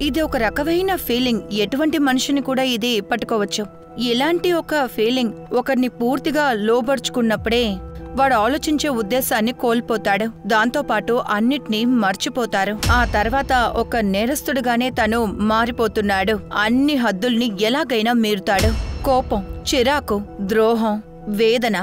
ఇది ఒక రకమైన ఫీలింగ్. ఎటువంటి మనిషిని కూడా ఇది పట్టుకోవచ్చు. ఇలాంటి ఒక ఫీలింగ్ ఒకరిని పూర్తిగా లోబర్చుకున్నప్పుడే వాడు ఆలోచించే ఉద్దేశాన్ని కోల్పోతాడు. దాంతోపాటు అన్నిటినీ మర్చిపోతారు. ఆ తర్వాత ఒక నేరస్తుడిగానే తను మారిపోతున్నాడు. అన్ని హద్దుల్ని ఎలాగైనా మీరుతాడు. కోపం, చిరాకు, ద్రోహం, వేదన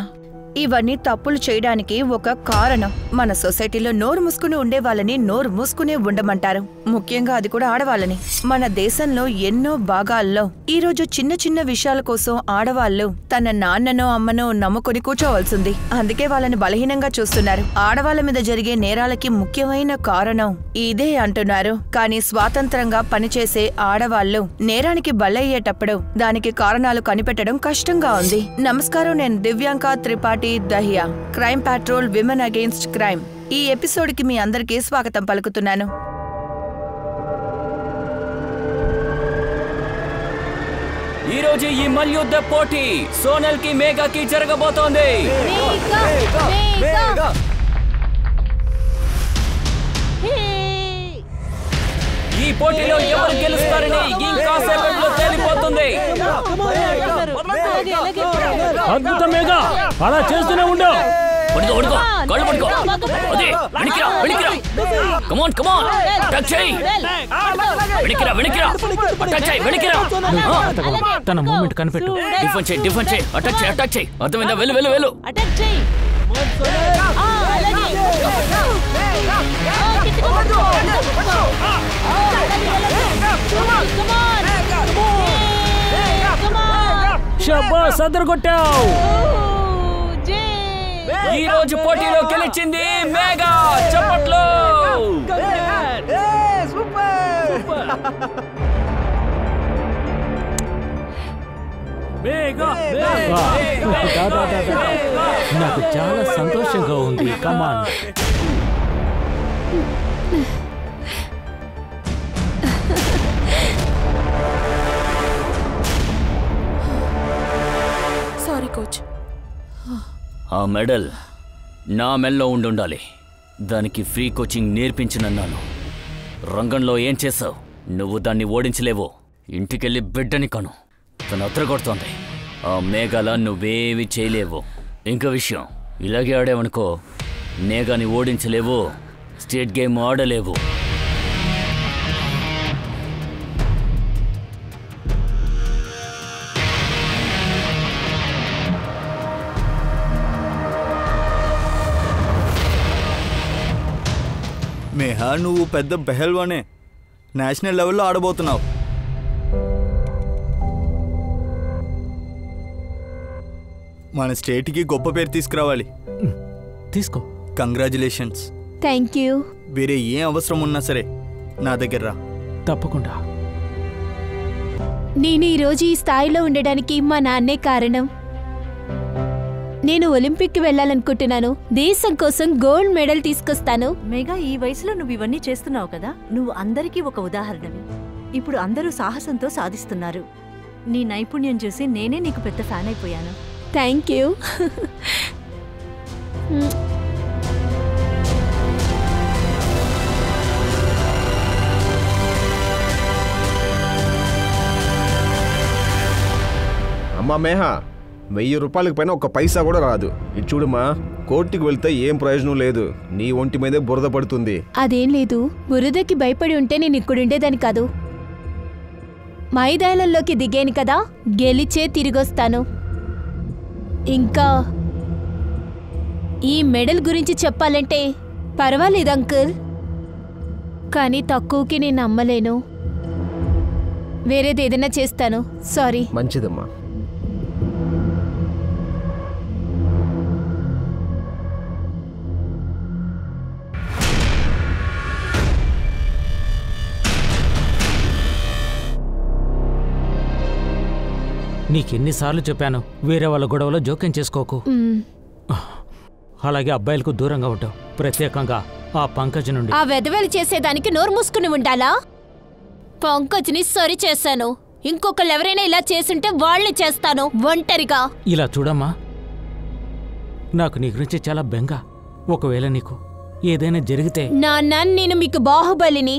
ఇవన్నీ తప్పులు చేయడానికి ఒక కారణం. మన సొసైటీలో నోరు మూసుకుని ఉండే వాళ్ళని నోరు మూసుకునే ఉండమంటారు. ముఖ్యంగా అది కూడా ఆడవాళ్ళని. మన దేశంలో ఎన్నో భాగాల్లో ఈరోజు చిన్న చిన్న విషయాల కోసం ఆడవాళ్లు తన నాన్ననో అమ్మనో నమ్ముకుని కూర్చోవలసింది. అందుకే వాళ్ళని బలహీనంగా చూస్తున్నారు. ఆడవాళ్ల మీద జరిగే నేరాలకి ముఖ్యమైన కారణం ఇదే అంటున్నారు. కానీ స్వాతంత్రంగా పనిచేసే ఆడవాళ్లు నేరానికి బలయ్యేటప్పుడు దానికి కారణాలు కనిపెట్టడం కష్టంగా ఉంది. నమస్కారం, నేను Divyanka Tripathi Dahiya, crime petrol women against crime. ఈ ఎపిసోడ్కి మీ అందరికీ స్వాగతం పలుకుతున్నాను. ఈ రోజు ఈ మల్యుద్ధ పోటీ సోనల్ కి మేఘాకి జరగబోతోంది. ఈ పోటీలో ఎవరు గెలుస్తారని ఇంకాసేపట్లో తేలిపోతుంది. అద్భుతం మేఘా, అలా చేస్తూనే ఉండు. తన మూమెంట్ కనిపెట్టు. అటాక్ చేయి. అర్థమైందా? వెళ్ళు. షాబాష్, అదర కొట్టావు. ఈ రోజు పోటీలో గెలిచింది మేఘా. చప్పట్లు. నాకు చాలా సంతోషంగా ఉంది. కమాన్. Sorry coach. ఆ మెడల్ నా మెల్లో ఉండాలి. దానికి ఫ్రీ కోచింగ్ నేర్పించినన్నాను. రంగంలో ఏం చేసావు? నువ్వు దాన్ని ఓడించలేవో. ఇంటికెళ్ళి బిడ్డని కను. తను అత్రగొడుతోంది. ఆ మేఘాల నువ్వేవి చేయలేవు. ఇంకో విషయం, ఇలాగే ఆడావనుకో మేఘాని ఓడించలేవు, స్టేట్ గేమ్ ఆడలేవు. మేహా, నువ్వు పెద్ద బెహల్వానే. నేషనల్ లెవెల్లో ఆడబోతున్నావు. మన స్టేట్కి గొప్ప పేరు తీసుకురావాలి. తీసుకో. కంగ్రాచులేషన్స్. Thank you. వేరే ఏం అవసరం ఉన్నా సరే నా దగ్గర రా. తప్పకుండా. నేను ఈరోజు ఈ స్థాయిలో ఉండడానికి మా నాన్నే కారణం. నేను ఒలింపిక్కి వెళ్ళాలనుకుంటున్నాను. దేశం కోసం గోల్డ్ మెడల్ తీసుకొస్తాను. మేఘా, ఈ వయసులో నువ్వు ఇవన్నీ చేస్తున్నావు కదా. నువ్వు అందరికీ ఒక ఉదాహరణవి. ఇప్పుడు అందరూ సాహసంతో సాధిస్తున్నారు. నీ నైపుణ్యం చూసి నేనే నీకు పెద్ద ఫ్యాన్ అయిపోయాను. Thank you. అమ్మా మేహా, 1000 రూపాయలకు పైన ఒక్క పైసా కూడా రాదు. ఇది చూడమ్మా, కోర్టుకి వెళ్తే ఏం ప్రయోజనం లేదు. నీ ఒంటి మీదే బురద పడుతుంది. అదేం లేదు. బురదకి భయపడి ఉంటే నేను ఇక్కడుండేదాన్ని కాదు. మైదానంలోకి దిగాను కదా, గెలిచే తిరిగొస్తాను. ఇంకా ఈ మెడల్ గురించి చెప్పాలంటే పర్వాలేదు అంకుల్, కానీ తక్కువకి నేను నమ్మలేను. వేరేది ఏదైనా చేస్తాను. సారీ. మంచిదమ్మా. నీకెన్నిసార్లు చెప్పాను వేరే వాళ్ళ గొడవలో జోక్యం చేసుకోకు. అలాగే అబ్బాయిలకు దూరంగా ఉంటావు. ప్రత్యేకంగా ఆ పంకజ్ నుండి. ఆ వెధవలు చేసేదానికి నోరు మూసుకుని ఉండాలా? పంకజ్ని సరి చేశాను. ఇంకొకళ్ళు ఎవరైనా ఇలా చేసుంటే వాళ్ళని చేస్తాను ఒంటరిగా. ఇలా చూడమ్మా, నాకు నీ గురించి చాలా బెంగ. ఒకవేళ నీకు ఏదైనా జరిగితే. నాన్న, నేను మీకు బాహుబలిని.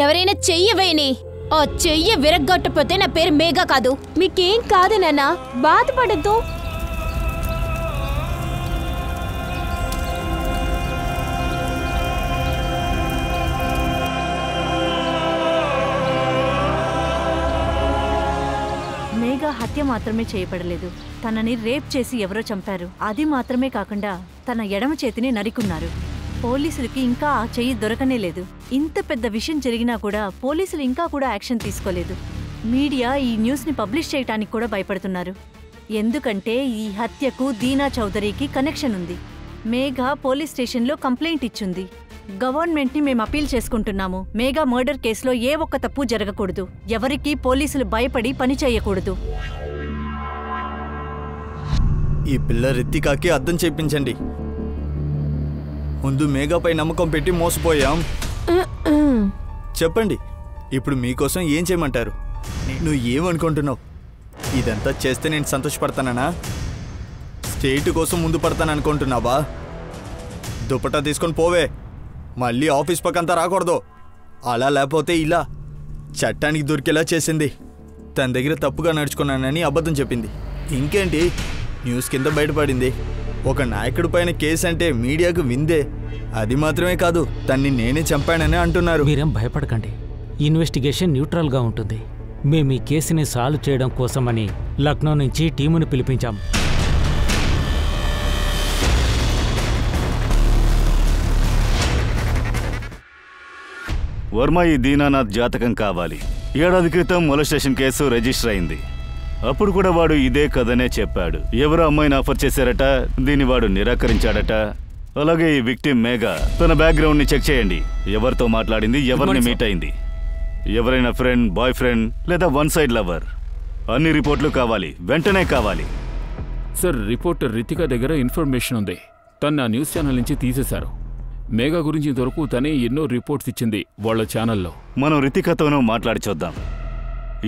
ఎవరైనా చెయ్యవేని ఆ చెయ్యి విరగ్గొట్టపోతే నా పేరు మేఘా కాదు. మీకేం కాదు నాన్న, బాధపడద్దు. మేఘా హత్య మాత్రమే చేయబడలేదు, తనని రేప్ చేసి ఎవరో చంపారు. అది మాత్రమే కాకుండా తన ఎడమ చేతిని నరికున్నారు. పోలీసులకి ఇంకా ఆ చెయ్యి దొరకనే లేదు. ఇంత పెద్ద విషయం జరిగినా కూడా పోలీసులు ఇంకా కూడా యాక్షన్ తీసుకోలేదు. మీడియా ఈ న్యూస్ని పబ్లిష్ చేయడానికి కూడా భయపడుతున్నారు. ఎందుకంటే ఈ హత్యకు దీనా చౌదరికి కనెక్షన్ ఉంది. మేఘా పోలీస్ స్టేషన్లో కంప్లైంట్ ఇచ్చింది. గవర్నమెంట్ని మేము అపీల్ చేసుకుంటున్నాము, మేఘా మర్డర్ కేసులో ఏ ఒక్క తప్పు జరగకూడదు. ఎవరికీ పోలీసులు భయపడి పని చేయకూడదు. ఈ పిల్ల రిత్తికాకి అర్థం చేయించండి. ముందు మేఘాపై నమ్మకం పెట్టి మోసపోయాం. చెప్పండి, ఇప్పుడు మీకోసం ఏం చేయమంటారు? నువ్వు ఏమనుకుంటున్నావు? ఇదంతా చేస్తే నేను సంతోషపడతానా? స్టేట్ కోసం ముందు పడతాననుకుంటున్నావా? దుపట్టా తీసుకొని పోవే, మళ్ళీ ఆఫీస్ పక్కంతా రాకూడదు. అలా లేకపోతే ఇలా చట్టానికి దొరికేలా చేసింది. తన దగ్గర తప్పుగా నడుచుకున్నానని అబద్ధం చెప్పింది. ఇంకేంటి, న్యూస్ కింద బయటపడింది. ఒక నాయకుడి పైన కేసు అంటే మీడియాకు విందే. అది మాత్రమే కాదు, తన్ని నేనే చంపానని అంటున్నారు. మీరేం భయపడకండి, ఇన్వెస్టిగేషన్ న్యూట్రల్గా ఉంటుంది. మేము ఈ కేసుని సాల్వ్ చేయడం కోసమని లక్నో నుంచి టీముని పిలిపించాం. వర్మ, ఈ దీనానాథ్ జాతకం కావాలి. ఏడాది క్రితం మొలస్టేషన్ కేసు రిజిస్టర్ అయింది. అప్పుడు కూడా వాడు ఇదే కథనే చెప్పాడు. ఎవరో అమ్మాయిని ఆఫర్ చేశారట, దీన్ని వాడు నిరాకరించాడట. అలాగే ఈ విక్టిమ్ మేఘా, తన బ్యాక్గ్రౌండ్ ని చెక్ చేయండి. ఎవరితో మాట్లాడింది, ఎవరిని మీట్ అయింది, ఎవరైనా ఫ్రెండ్, బాయ్ ఫ్రెండ్ లేదా వన్ సైడ్ లవర్. అన్ని రిపోర్ట్లు కావాలి, వెంటనే కావాలి. సార్, రిపోర్టర్ రితికా దగ్గర ఇన్ఫర్మేషన్ ఉంది. తను ఆ న్యూస్ ఛానల్ నుంచి తీసేశారు. మేఘా గురించి ఇంతవరకు తనే ఎన్నో రిపోర్ట్స్ ఇచ్చింది వాళ్ళ ఛానల్లో. మనం రితికాతోనూ మాట్లాడి చూద్దాం.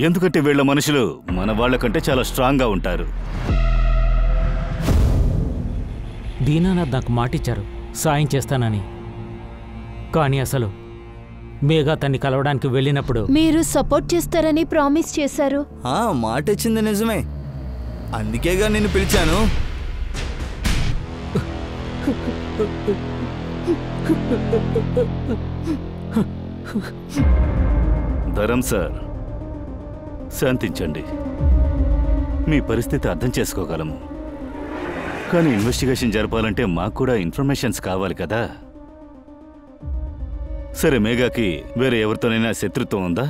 ఎందుకంటే వీళ్ళ మనుషులు మన వాళ్ళకంటే చాలా స్ట్రాంగ్గా ఉంటారు. దీనానాథ్ నాకు మాటిచ్చారు సాయం చేస్తానని. కానీ అసలు మేఘా తన్ని కలవడానికి వెళ్ళినప్పుడు మీరు సపోర్ట్ చేస్తారని ప్రామిస్ చేశారు. మాట ఇచ్చింది నిజమే, అందుకేగా నిన్ను పిలిచాను. ధరం సార్, శాంతించండి. మీ పరిస్థితి అర్థం చేసుకోగలము. కానీ ఇన్వెస్టిగేషన్ జరపాలంటే మాకు కూడా ఇన్ఫర్మేషన్స్ కావాలి కదా. సరే, మేఘాకి వేరే ఎవరితోనైనా శత్రుత్వం ఉందా?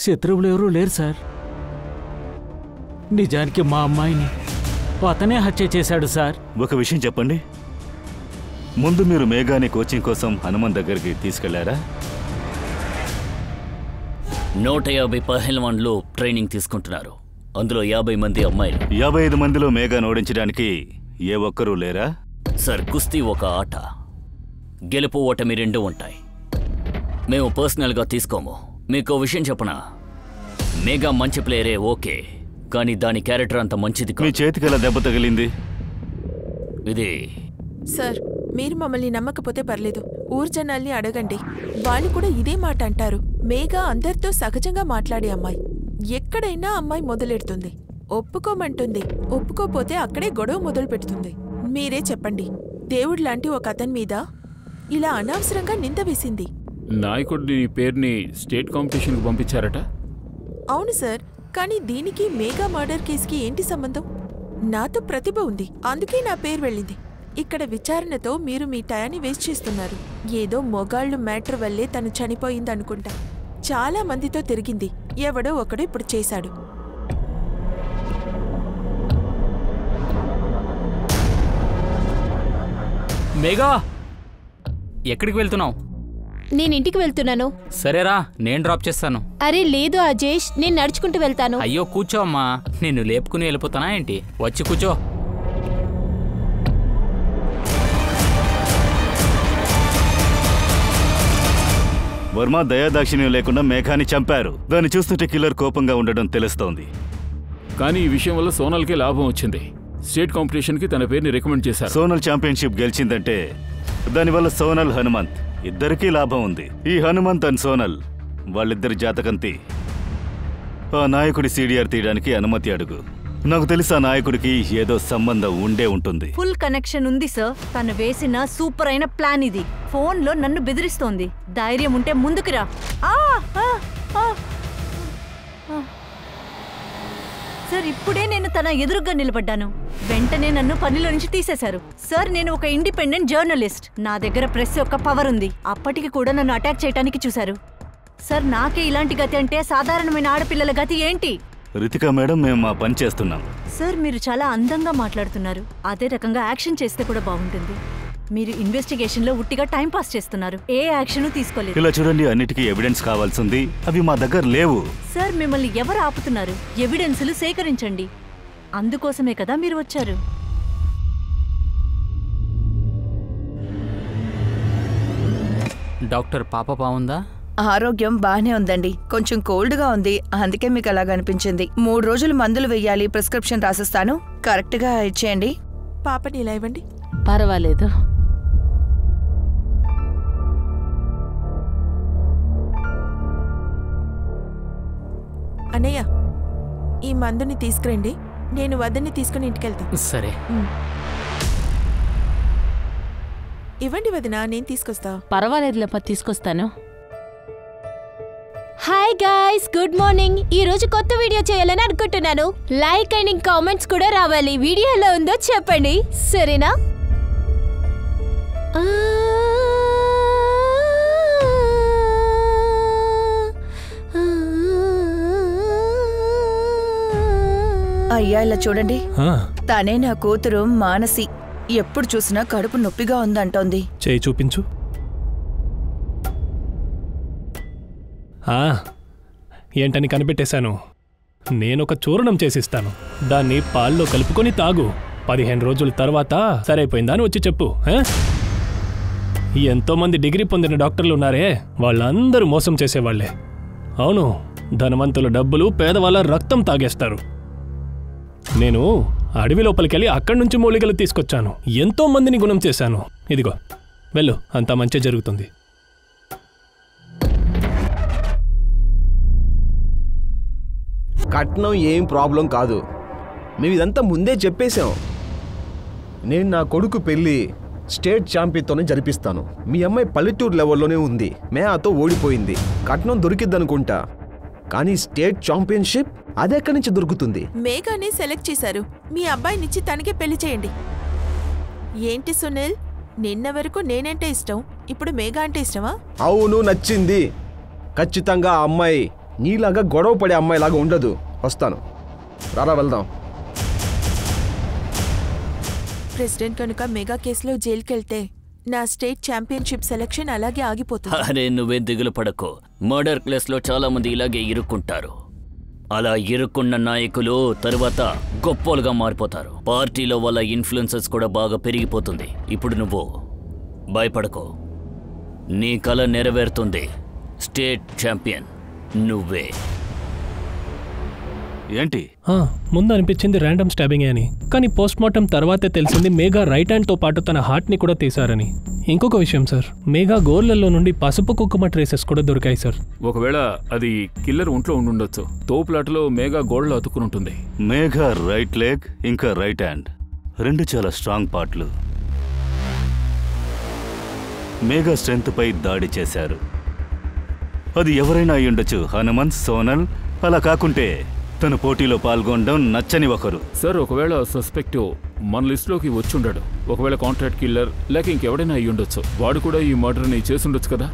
శత్రువులు ఎవరూ లేరు సార్. నిజానికి మా అమ్మాయిని అతనే హత్య చేశాడు సార్. ఒక విషయం చెప్పండి, ముందు మీరు మేఘాని కోచింగ్ కోసం హనుమాన్ దగ్గరికి తీసుకెళ్లారా? 150 పహల్వాన్లు ట్రైనింగ్ తీసుకుంటున్నారు. అందులో 50 మంది అమ్మాయిలు. 55 మందిలో మేఘాను ఓడించడానికి ఏ ఒక్కరూ లేరా? సార్, కుస్తీ ఒక ఆట. గెలుపు ఓటమి 2 ఉంటాయి. మేము పర్సనల్గా తీసుకోము. మీకు విషయం చెప్పనా, మేఘా మంచి ప్లేయరే, ఓకే, కానీ దాని క్యారెక్టర్ అంత మంచిది మీ చేతికి ఎలా దెబ్బ తగిలింది? ఇది సార్, మీరు మమ్మల్ని నమ్మకపోతే పర్లేదు, ఊరు జనాల్ని అడగండి. వాళ్ళు కూడా ఇదే మాట అంటారు. మేఘా అందరితో సహజంగా మాట్లాడే అమ్మాయి. ఎక్కడైనా అమ్మాయి మొదలెడుతుంది, ఒప్పుకోమంటుంది. ఒప్పుకోపోతే అక్కడే గొడవ మొదలు పెడుతుంది. మీరే చెప్పండి, దేవుడు లాంటి ఒక అతని మీద ఇలా అనవసరంగా నింద వేసింది. నాయకుడి పేరుని స్టేట్ కాంపిటీషన్కి పంపించారట. అవును సార్, కానీ దీనికి మేఘా మర్డర్ కేసుకి ఏంటి సంబంధం? నాతో ప్రతిభ ఉంది, అందుకే నా పేరు వెళ్ళింది. ఇక్కడ విచారణతో మీరు మీ టయాన్ని వేస్ట్ చేస్తున్నారు. ఏదో మొగాళ్ళు మ్యాటర్ వల్లే తను చనిపోయిందనుకుంటా. చాలా మందితో తిరిగింది, ఎవడో ఒకడు ఇప్పుడు చేశాడు. మేఘా, ఎక్కడికి వెళ్తున్నావు? నేను ఇంటికి వెళ్తున్నాను. సరేరా, నేను డ్రాప్ చేస్తాను. అరే లేదు అజేష్, నేను నడుచుకుంటూ వెళ్తాను. అయ్యో కూర్చో అమ్మా, నిన్ను లేపుకుని వెళ్ళిపోతానా ఏంటి? వచ్చి కూర్చో. వర్మ దయాదాక్షిణ్యం లేకుండా మేఘాని చంపారు. దాన్ని చూస్తుంటే కిల్లర్ కోపంగా ఉండడం తెలుస్తోంది. కానీ ఈ విషయం వల్ల సోనల్కే లాభం వచ్చింది. స్టేట్ కాంపిటీషన్కి తన పేరుని రికమెండ్ చేశారు. సోనల్ ఛాంపియన్షిప్ గెలిచిందంటే దానివల్ల సోనల్, హనుమంత్ ఇద్దరికీ లాభం ఉంది. ఈ హనుమంత్ అండ్ సోనల్ వాళ్ళిద్దరి జాతకంతి ఆ నాయకుడి సీడీఆర్ తీయడానికి అనుమతి అడుగు. నాకు తెలిసి ఆ నాయకుడికి ఏదో సంబంధం ఉండే ఉంటుంది. ఫుల్ కనెక్షన్ ఉంది సార్. తను వేసిన సూపర్ అయిన ప్లాన్ ఇది. ఫోన్లో నన్ను బెదిరిస్తోంది. ధైర్యం ఉంటే ముందుకు రా. సార్ ఇప్పుడే నేను తన ఎదురుగా నిలబడ్డాను. వెంటనే నన్ను పనిలో నుంచి తీసేశారు. సార్ నేను ఒక ఇండిపెండెంట్ జర్నలిస్ట్. నా దగ్గర ప్రెస్ యొక్క పవర్ ఉంది. అప్పటికి కూడా నన్ను అటాక్ చేయడానికి చూశారు. సార్ నాకే ఇలాంటి గతి అంటే సాధారణమైన ఆడపిల్లల గతి ఏంటి? రితికా మేడం, మేము మా పని చేస్తున్నాం. సార్ మీరు చాలా అందంగా మాట్లాడుతున్నారు. అదే రకంగా యాక్షన్ చేస్తే కూడా బాగుంటుంది. మీరు ఇన్వెస్టిగేషన్ లో ఉట్టిగా టైం పాస్ చేస్తున్నారు. ఏ యాక్షన్ తీసుకోలేదు. ఇలా చూడండి, అన్నిటికీ ఎవిడెన్స్ కావాల్సింది. అవి మా దగ్గర లేవు. సార్ మిమ్మల్ని ఎవరు ఆపుతున్నారు? ఎవిడెన్సులు సేకరించండి. అందుకోసమే కదా మీరు వచ్చారు. డాక్టర్ పాప బాగుందా? ఆరోగ్యం బానే ఉందండి. కొంచెం కోల్డ్గా ఉంది, అందుకే మీకు అలాగ అనిపించింది. 3 రోజులు మందులు వెయ్యాలి. ప్రిస్క్రిప్షన్ రాసిస్తాను, కరెక్ట్గా ఇచ్చేయండి. పాపని ఇలా ఇవ్వండి. పర్వాలేదు. అన్నయ్య, ఈ మందుని తీసుకురండి. నేను వద్దని తీసుకుని ఇంటికెళ్తా. సరే. ఇవ్వండి వదినా, నేను తీసుకొస్తా. పర్వాలేదులేపా, తీసుకొస్తాను. Hi guys, good morning. ఈ రోజు కొత్త వీడియో చేయాలని అనుకుంటున్నాను. లైక్ అండ్ కామెంట్స్ కూడా రావాలి. వీడియో ఎలా ఉందో చెప్పండి, సరేనా? అయ్యా ఇలా చూడండి, తనే నా కూతురు మానసి. ఎప్పుడు చూసినా కడుపు నొప్పిగా ఉందంటోంది. చేయి చూపించు. ఏంటని కనిపెట్టేశాను. నేనొక చూర్ణం చేసిస్తాను. దాన్ని పాల్లో కలుపుకొని తాగు. 15 రోజుల తర్వాత సరైపోయిందా అని వచ్చి చెప్పు. ఎంతోమంది డిగ్రీ పొందిన డాక్టర్లు ఉన్నారే, వాళ్ళందరూ మోసం చేసేవాళ్లే. అవును, ధనవంతుల డబ్బులు పేదవాళ్ళ రక్తం తాగేస్తారు. నేను అడవి లోపలికెళ్ళి అక్కడి నుంచి మూలికలు తీసుకొచ్చాను. ఎంతో మందిని గుణం చేశాను. ఇదిగో వెళ్ళు, అంతా మంచి జరుగుతుంది. కట్నం ఏం ప్రాబ్లం కాదు. మేము ఇదంతా ముందే చెప్పేశాం. నేను నా కొడుకు పెళ్ళి స్టేట్ ఛాంపియన్తోనే జరిపిస్తాను. మీ అమ్మాయి పల్లెటూరు లెవెల్లోనే ఉంది. మేహాతో ఓడిపోయింది. కట్నం దొరికిద్దనుకుంటా, కానీ స్టేట్ ఛాంపియన్షిప్ అదెక్కడి నుంచి దొరుకుతుంది? మేఘాని సెలెక్ట్ చేశారు. మీ అబ్బాయినిచ్చి తనకే పెళ్లి చేయండి. ఏంటి సునీల్, నిన్న వరకు నేనంటే ఇష్టం, ఇప్పుడు మేఘా అంటే ఇష్టమా? అవును, నచ్చింది. ఖచ్చితంగా ఆ అమ్మాయి నీలాగా గొడవ పడే అమ్మాయిలాగా ఉండదు. వస్తాను, రారా వెళ్దాం. ప్రెసిడెంట్ కనుక మెగా కేసులో జైలుకెళ్తే నా స్టేట్ ఛాంపియన్షిప్ సెలక్షన్ అలాగే ఆగిపోతుంది. అరే నువ్వే దిగులు పడకో. మర్డర్ కేసులో చాలా మంది ఇలాగే ఇరుక్కుంటారు. అలా ఇరుక్కున్న నాయకులు తరువాత గొప్పోలుగా మారిపోతారు. పార్టీలో వాళ్ళ ఇన్ఫ్లుయెన్సెస్ కూడా బాగా పెరిగిపోతుంది. ఇప్పుడు నువ్వు భయపడకో, నీ కల నెరవేరుతుంది. స్టేట్ ఛాంపియన్ నువ్వే. ఏంటి? ముందు అనిపించింది ర్యాండమ్ స్టాబింగ్ అని, కానీ పోస్ట్ మార్టం తర్వాతే తెలిసింది మేఘా రైట్ హ్యాండ్తో పాటు తన హార్ట్ని కూడా తీశారని. ఇంకొక విషయం సార్, మేఘా గోర్లలో నుండి పసుపు కుంకుమ ట్రేసెస్ కూడా దొరికాయి సార్. ఒకవేళ అది కిల్లర్ ఒంట్లో ఉండుండొచ్చు. తోపులాటలో మేఘా గోడలో అతుక్కుని ఉంటుంది. మేఘా రైట్ లెగ్ ఇంకా రైట్ హ్యాండ్ రెండు చాలా స్ట్రాంగ్ పార్ట్లు. మేఘా స్ట్రెంత్ పై దాడి చేశారు. అది ఎవరైనా అయ్యుండొచ్చు, హనుమంత్, సోనల్. అలా కాకుంటే తను పోటీలో పాల్గొనడం నచ్చని ఒకరు. సార్ ఒకవేళ సస్పెక్ట్ మన లిస్టులోకి వచ్చుండాడు. ఒకవేళ కాంట్రాక్ట్ కిల్లర్ లేక ఇంకెవడైనా అయ్యుండొచ్చు. వాడు కూడా ఈ మర్డర్ని చేసుండొచ్చు కదా.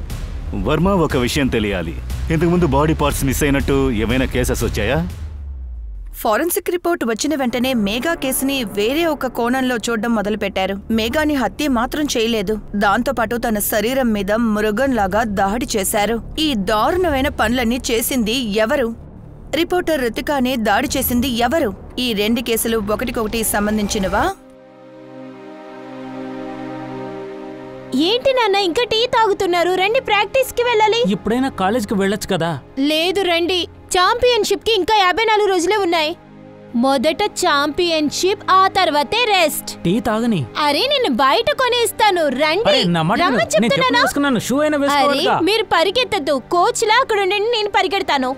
వర్మ, ఒక విషయం తెలియాలి. ఇంతకుముందు బాడీ పార్ట్స్ మిస్ అయినట్టు ఏమైనా కేసెస్ వచ్చాయా? ఫారెన్సిక్ రిపోర్ట్ వచ్చిన వెంటనే మేఘా కేసుని వేరే ఒక కోణంలో చూడడం మొదలుపెట్టారు. మేఘాని హత్య మాత్రం చేయలేదు, దాంతోపాటు తన శరీరం మీద మృగంలాగా దాడి చేశారు. ఈ దారుణమైన పనులన్నీ చేసింది ఎవరు? రిపోర్టర్ రితికానే దాడి చేసింది ఎవరు? ఈ 2 కేసులు ఒకటికొకటి సంబంధించినవా? ఏంటి నాన్న ఇంకా టీ తాగుతున్నారు? రండి, ప్రాక్టీస్ కి వెళ్ళాలి. ఇప్పుడైనా కాలేజ్కి వెళ్ళొచ్చు కదా. లేదు, రండి. ఛాంపియన్షిప్ కి ఇంకా 54 రోజులే ఉన్నాయి. మొదట ఛాంపియన్షిప్, ఆ తర్వాతే రెస్ట్. టీ తాగని. అరే నేను బయట కొనేస్తాను, రండి. చెప్తున్నాను, షూ అయినా వేసుకోవాలి. మీరు పరిగెత్తద్దు, కోచ్ లా అక్కడ ఉండండి, నేను పరిగెడతాను.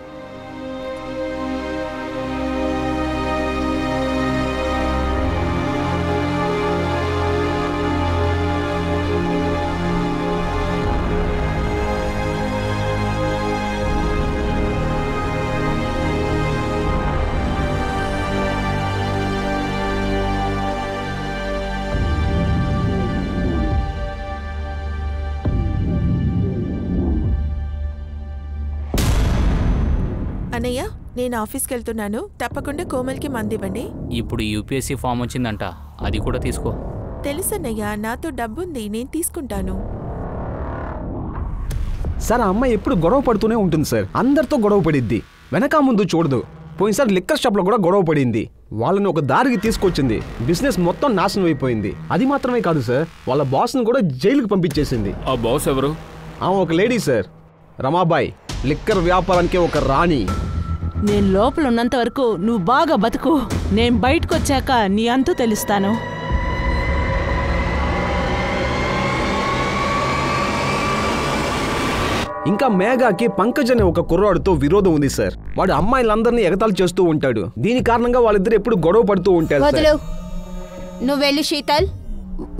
అన్నయ్య నేను ఆఫీస్కి వెళ్తున్నాను, తప్పకుండా కోమల్కి మందివ్వండి. ఇప్పుడు యూపీఎస్సీ ఫామ్ వచ్చిందంట, అది కూడా తీసుకో. తెలుసన్నయ్య, నాతో డబ్బుంది, నేను తీసుకుంటాను. సార్ ఆ అమ్మాయి ఎప్పుడు గొడవ పడుతూనే ఉంటుంది సార్. అందరితో గొడవ పడిద్ది, వెనక ముందు చూడదు. పోయినసారి లిక్కర్ షాప్లో కూడా గొడవ పడింది. వాళ్ళని ఒక దారికి తీసుకొచ్చింది, బిజినెస్ మొత్తం నాశనం అయిపోయింది. అది మాత్రమే కాదు సార్, వాళ్ళ బాస్ని కూడా జైలుకి పంపించేసింది. ఆ బాస్ ఎవరు? ఆమె ఒక లేడీ సార్, రమాబాయ్. లిక్కర్ వ్యాపారానికి ఒక రాణి. నేను లోపల ఉన్నంత వరకు నువ్వు బాగా బతుకు. నేను బయటకు వచ్చాక నీ అంతు తెలుస్తాను. ఇంకా మేఘాకి పంకజ్ అనే ఒక కుర్రాడితో విరోధం ఉంది సార్. వాడు అమ్మాయిలందరినీ ఎగతాళి చేస్తూ ఉంటాడు. దీని కారణంగా వాళ్ళిద్దరు ఎప్పుడు గొడవ పడుతూ ఉంటారు. నువ్వు వెళ్ళు శీతల్.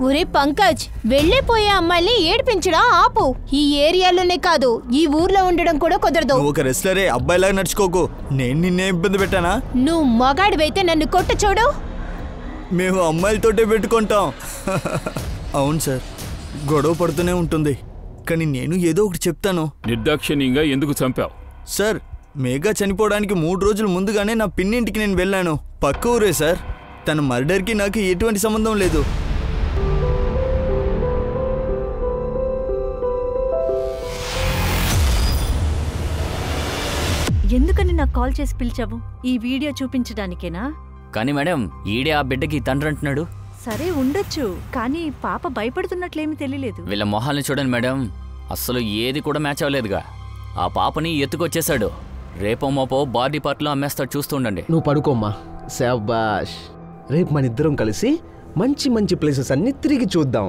ఒరే పంకజ్, వెళ్ళిపోయే అమ్మాయిని ఏడిపించడం ఆపు. ఈ ఏరియాలోనే కాదు, ఈ ఊర్లో ఉండడం కూడా కుదరదు. ఒక రెస్లరే, అబ్బాయిలాగా నడుచుకోకు. నేను నిన్నే ఇబ్బంది పెట్టానా? నువ్వు మగాడివైతే నన్ను కొట్టు చూడు. మేము అమ్మాయిలతోటే పెట్టుకుంటాం. అవును సార్, గొడవ పడుతూనే ఉంటుంది, కానీ నేను ఏదో ఒకటి చెప్తాను. నిర్దాక్షిణ్యంగా ఎందుకు చంపావు? సార్, మేఘా చనిపోవడానికి 3 రోజుల ముందుగానే నా పిన్నింటికి నేను వెళ్ళాను. పక్క ఊరే సార్. తన మర్డర్కి నాకు ఎటువంటి సంబంధం లేదు. ఎందుకని నాకు కాల్ చేసి పిలిచావు? ఈ వీడియో చూపించడానికేనా? కానీ మేడం, ఈడే ఆ బిడ్డకి తండ్రి అంటున్నాడు. సరే ఉండొచ్చు, కానీ పాప భయపడుతున్నట్లేమీ తెలియలేదు. వీళ్ళ మొహాల్ని చూడండి మేడం, అస్సలు ఏది కూడా మ్యాచ్ అవ్వలేదుగా. ఆ పాపని ఎత్తుకొచ్చేశాడు. రేపో మోపో బాడీ పార్ట్లో అమ్మేస్తాడు, చూస్తూ ఉండండి. నువ్వు పడుకోమ్మా. శాబాష్. రేపు మన ఇద్దరం కలిసి మంచి మంచి ప్లేసెస్ అన్ని తిరిగి చూద్దాం.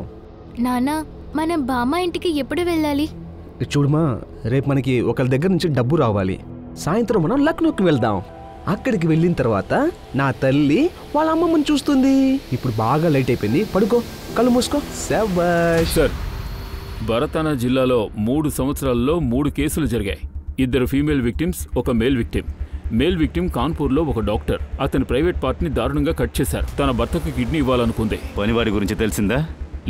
నానా, మనం బామ్మ ఇంటికి ఎప్పుడు వెళ్ళాలి? చూడమా, రేపు మనకి ఒకరి దగ్గర నుంచి డబ్బు రావాలి. సాయంత్రం మనం లక్నోకి వెళ్దాం. అక్కడికి వెళ్ళిన తర్వాత నా తల్లి వాళ్ళ అమ్మమ్మని చూస్తుంది. ఇప్పుడు బాగా లైట్ అయిపోయింది, పడుకో, కళ్ళు మూసుకో. శాబాష్. సార్, భరతానా జిల్లాలో 3 సంవత్సరాల్లో 3 కేసులు జరిగాయి. 2 ఫీమేల్ విక్టిమ్స్, ఒక మేల్ విక్టిమ్. మేల్ విక్టిమ్ కాన్పూర్లో ఒక డాక్టర్ అతని ప్రైవేట్ పార్ట్ని దారుణంగా కట్ చేశారు. తన భర్తకు కిడ్నీ ఇవ్వాలనుకుంది. పనివాడి గురించి తెలిసిందా?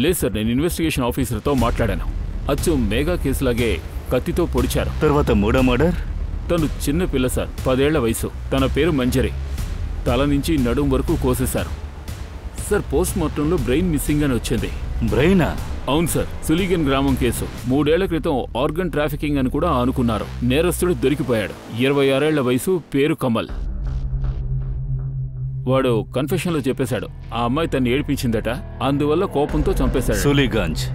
లేదు సార్, నేను ఇన్వెస్టిగేషన్ ఆఫీసర్తో మాట్లాడాను. అచ్చు మేఘా కేసులాగే కత్తితో పొడిచారు. తర్వాత 3వ మర్డర్? తను చిన్న పిల్ల సార్, 10 ఏళ్ల వయసు. తన పేరు మంజరి. తల నుంచి నడుం వరకు కోసేశారు సార్. పోస్ట్ మార్టంలో బ్రెయిన్ మిస్సింగ్ అని వచ్చింది. బ్రెయినా? అవును సార్, సులీగన్ గ్రామం కేసు. 3 ఏళ్ల క్రితం ఆర్గన్ ట్రాఫికింగ్ అని కూడా అనుకున్నారు. నేరస్తుడు దొరికిపోయాడు. 26 ఏళ్ల వయసు, పేరు కమల్. వాడు కన్ఫెషన్లో చెప్పేశాడు, ఆ అమ్మాయి తన్ని ఏడిపించిందట, అందువల్ల కోపంతో చంపేశాడు. సులీగంజ్.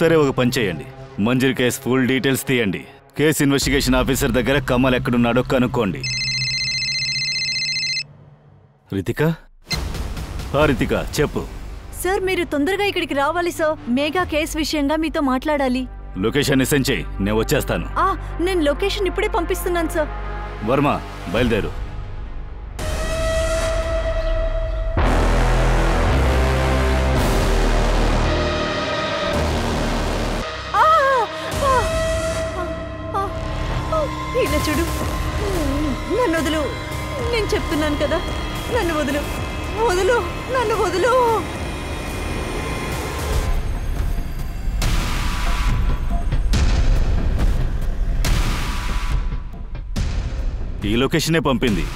సరే, ఒక పని చేయండి. మంజరి కేసు ఫుల్ డీటెయిల్స్ తీయండి. కేసు ఇన్వెస్టిగేషన్ ఆఫీసర్ దగ్గర కమల్ ఎక్కడున్నాడో కనుక్కోండి. రితిక? రితిక, చెప్పు. సార్, మీరు తొందరగా ఇక్కడికి రావాలి సార్. మేఘా కేసు విషయంగా మీతో మాట్లాడాలి. లొకేషన్ సెండ్ చేయి, నేను వచ్చేస్తాను. నేను లొకేషన్ ఇప్పుడే పంపిస్తున్నాను సార్. వర్మ, బయలుదేరు. ఇలా చూడు, నన్ను వదులు. నేను చెప్తున్నాను కదా, నన్ను వదులు. వదులు, నన్ను వదులు. ఈ లొకేషనే పంపింది,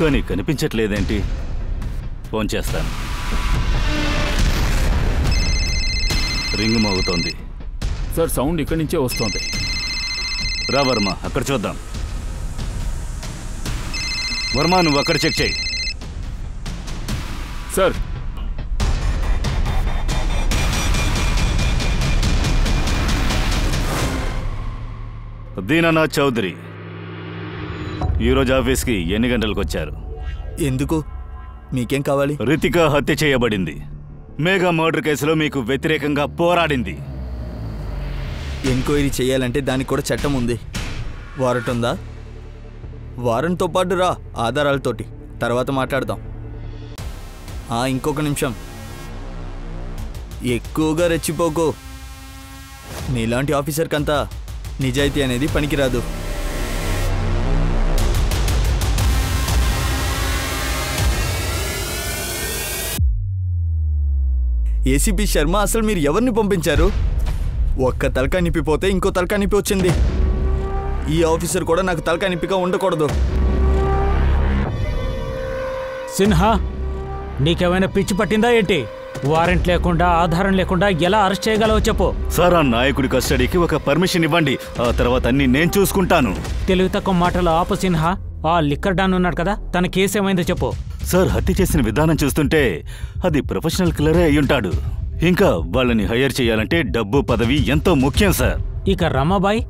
కానీ కనిపించట్లేదేంటి? ఫోన్ చేస్తాను. రింగ్ మోగుతోంది. సార్, సౌండ్ ఇక్కడి నుంచే వస్తోంది. రా వర్మ, అక్కడ చూద్దాం. వర్మ, నువ్వు అక్కడ చెక్ చేయి. సార్, దీనానాథ్ చౌదరి ఈరోజు ఆఫీస్కి ఎన్ని గంటలకు వచ్చారు? ఎందుకు? మీకేం కావాలి? రితిక హత్య చేయబడింది. మేఘా మర్డర్ కేసులో మీకు వ్యతిరేకంగా పోరాడింది. ఎంక్వైరీ చేయాలంటే దానికి కూడా చట్టం ఉంది. వారెంట్ ఉందా? వారెంట్తో పాటు రా, ఆధారాలతోటి. తర్వాత మాట్లాడదాం. ఇంకొక నిమిషం. ఎక్కువగా రెచ్చిపోకు. నీలాంటి ఆఫీసర్కంతా నిజాయితీ అనేది పనికిరాదు. ఏసీపీ శర్మ, అసలు మీరు ఎవరిని పంపించారు? ఒక్క తలకాయ నిప్పిపోతే ఇంకో తలకాయ నిప్పి వచ్చింది. ఈ ఆఫీసర్ కూడా నాకు తలకానిప్పిగా ఉండకూడదు. సిన్హా, నీకేమైనా పిచ్చి పట్టిందా ఏంటి? వారెంట్ లేకుండా ఆధారం లేకుండా ఎలా అరెస్ట్ చేయగలవో చెప్పు. సార్, ఆ నాయకుడి కస్టడీకి ఒక పర్మిషన్ ఇవ్వండి, ఆ తర్వాత అన్ని నేను చూసుకుంటాను. తెలివి తక్కువ మాటలు ఆపు సిన్హా. ఆ లిక్కర్ డాన్ ఉన్నాడు కదా, తన కేసు ఏమైందో చెప్పు. సార్, హత్య చేసిన విధానం చూస్తుంటే అది ప్రొఫెషనల్ కిల్లరే అయ్యుంటాడు. ఇంకా వాళ్ళని హైర్ చేయాలంటే డబ్బు పదవి ఎంతో ముఖ్యం సార్. ఇక రమాబాయ్,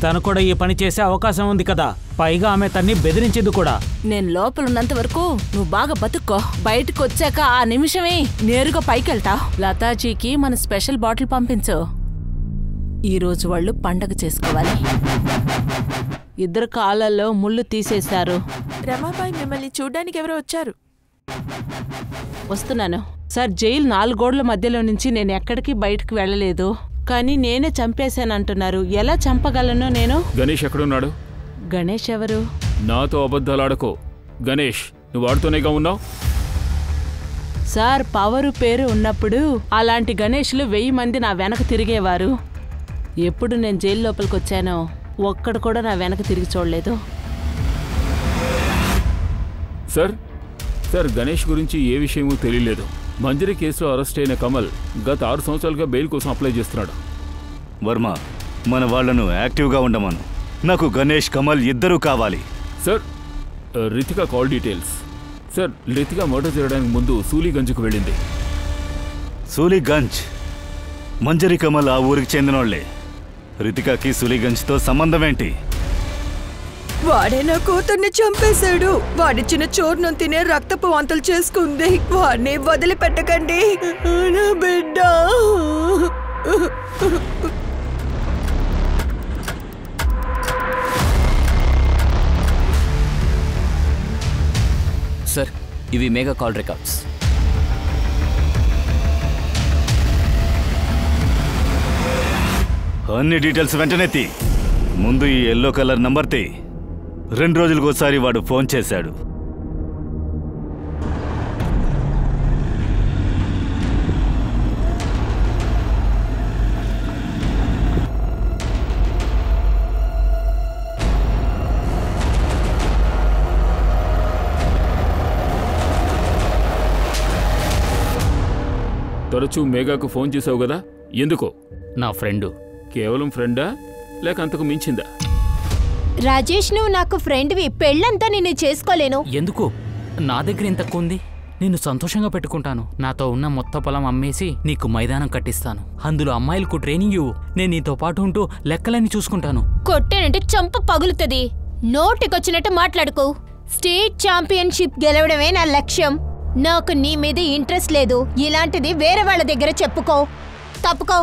తను కూడా ఈ పని చేసే అవకాశం ఉంది కదా. పైగా ఆమె తన్ని బెదిరించింది కూడా. నేను లోపలున్నంత వరకు నువ్వు బాగా బతుక్కో. బయటకు వచ్చాక ఆ నిమిషమే నేరుగా పైకెళ్తావు. లతాజీకి మన స్పెషల్ బాటిల్ పంపించు. ఈరోజు వాళ్ళు పండగ చేసుకోవాలి. ఇద్దరు కాళ్ళల్లో ముళ్ళు తీసేశారు. రమాబాయ్, మిమ్మల్ని చూడ్డానికి ఎవరో వచ్చారు. వస్తున్నాను సార్. జైలు 4 గోడల మధ్యలో నుంచి నేను ఎక్కడికి బయటకు వెళ్ళలేదు, కానీ నేనే చంపేశానంటున్నారు. ఎలా చంపగలను నేను? గణేష్ ఎక్కడున్నాడు? గణేష్ ఎవరు? నాతో అబద్ధాలాడకో. గణేష్, నువ్వు వాడుతూనేగా ఉన్నావు. సార్, పవరు పేరు ఉన్నప్పుడు అలాంటి గణేష్లు 1000 మంది నా వెనక తిరిగేవారు. ఎప్పుడు నేను జైలు లోపలికి వచ్చానో ఒక్కడు కూడా నా వెనక తిరిగి చూడలేదు. సార్, గణేష్ గురించి ఏ విషయమూ తెలియలేదు. మంజరి కేసులో అరెస్ట్ అయిన కమల్ గత 6 సంవత్సరాలుగా బెయిల్ కోసం అప్లై చేస్తున్నాడు. వర్మ, మన వాళ్లను యాక్టివ్గా ఉండమను. నాకు గణేష్, కమల్ ఇద్దరూ కావాలి. Sir, Ritika call details. Sir, Ritika murder చేయడానికి ముందు సూలీగంజ్కు వెళ్ళింది. సూలీగంజ్? మంజరి, కమల్ ఆ ఊరికి చెందినోళ్లే. రితికకి సూలీగంజ్తో సంబంధం ఏంటి? వాడే నా కూతుర్ని చంపేశాడు. వాడిచ్చిన చోరును తినే రక్తపు వాంతులు చేసుకుంది. వాడిని వదిలిపెట్టకండి, నా బిడ్డ. సార్, ఇవి మెగా కాల్ రికార్డ్స్. అన్ని డీటెయిల్స్ వెంటనే తీ. ముందు ఈ ఎల్లో కలర్ నంబర్ తీ. 2 రోజులకోసారి వాడు ఫోన్ చేశాడు. తరచూ మేఘాకు ఫోన్ చేసావు కదా, ఎందుకో? నా ఫ్రెండు. కేవలం ఫ్రెండా లేక అంతకు మించిందా? రాజేష్, నువ్వు నాకు ఫ్రెండ్వి. పెళ్ళంతా నిన్ను చేసుకోలేను. ఎందుకు? నా దగ్గర ఇంత ఉంది. నిన్ను సంతోషంగా పెట్టుకుంటాను. నాతో ఉన్న మొత్తం పొలం అమ్మేసి నీకు మైదానం కట్టిస్తాను. అందులో అమ్మాయిలకు ట్రైనింగ్ ఇవ్వు. నేను నీతో పాటు ఉంటూ లెక్కలన్నీ చూసుకుంటాను. కొట్టేనంటే చంప పగులుతుంది. నోటికొచ్చినట్టు మాట్లాడుకో. స్టేట్ ఛాంపియన్షిప్ గెలవడమే నా లక్ష్యం. నాకు నీ మీద ఇంట్రెస్ట్ లేదు. ఇలాంటిది వేరే వాళ్ళ దగ్గర చెప్పుకో. తప్పుకో.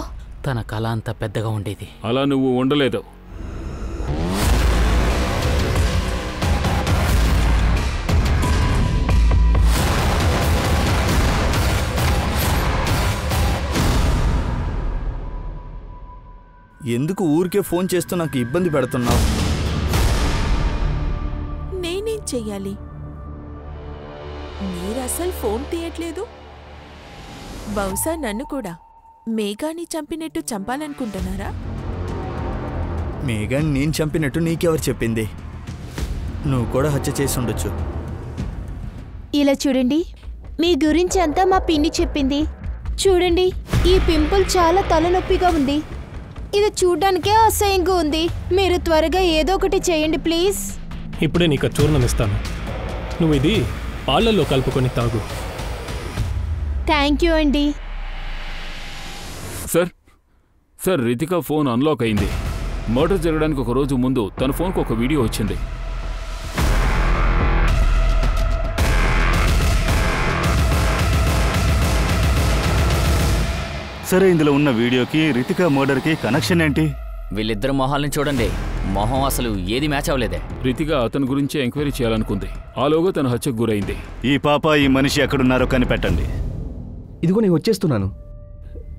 తన కళ అంత పెద్దగా ఉండేది. అలా నువ్వు ఉండలేదు. ఎందుకు ఊరికే ఫోన్ చేస్తూ నాకు ఇబ్బంది పెడుతున్నావు? నేనేం చెయ్యాలి? మీరు అసలు ఫోన్ తీయట్లేదు. బహుశా నన్ను కూడా మేఘాని చంపినట్టు చంపాలనుకుంటున్నారా? మేఘాని నేను చంపినట్టు నీకెవరు చెప్పింది? నువ్వు కూడా హత్య చేసి ఉండొచ్చు. ఇలా చూడండి, మీ గురించి అంతా మా పిన్ని చెప్పింది. చూడండి, ఈ పింపుల్ చాలా తలనొప్పిగా ఉంది. ఇది చూడ్డానికే అసహ్యంగా ఉంది. మీరు త్వరగా ఏదో ఒకటి చేయండి ప్లీజ్. ఇప్పుడే నీకు చూర్ణం ఇస్తాను. నువ్వు ఇది పాలల్లో కలుపుకొని తాగు. థ్యాంక్ యూ అండి. సార్, రితిక ఫోన్ అన్లాక్ అయింది. మర్డర్ జరగడానికి ఒక రోజు ముందు తన ఫోన్కు ఒక వీడియో వచ్చింది. సరే, ఇందులో ఉన్న వీడియోకి రితిక మర్డర్కి కనెక్షన్ ఏంటి? వీళ్ళిద్దరు మొహాల్ని చూడండి. మొహం అసలు ఏది మ్యాచ్ అవ్వలేదే. రితిక అతని గురించి ఎంక్వైరీ చేయాలనుకుంది. ఆలోగా తన హత్యకు గురైంది. ఈ పాప, ఈ మనిషి ఎక్కడున్నారో కనిపెట్టండి. ఇదిగో నేను వచ్చేస్తున్నాను.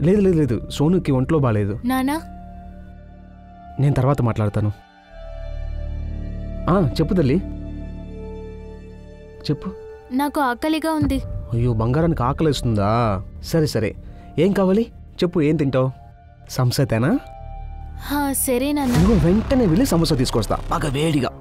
లేదు లేదు లేదు, సోనుకి ఒంట్లో బాలేదు. నానా, నేను తర్వాత మాట్లాడతాను. చెప్పు తల్లి, చెప్పు. నాకు ఆకలిగా ఉంది. అయ్యో, బంగారానికి ఆకలిస్తుందా? సరే సరే, ఏం కావాలి చెప్పు. ఏం తింటావు? సంసతేనా? సరేనన్నా. నువ్వు వెంటనే వెళ్ళి సమోసా తీసుకొస్తా బాగా వేడిగా.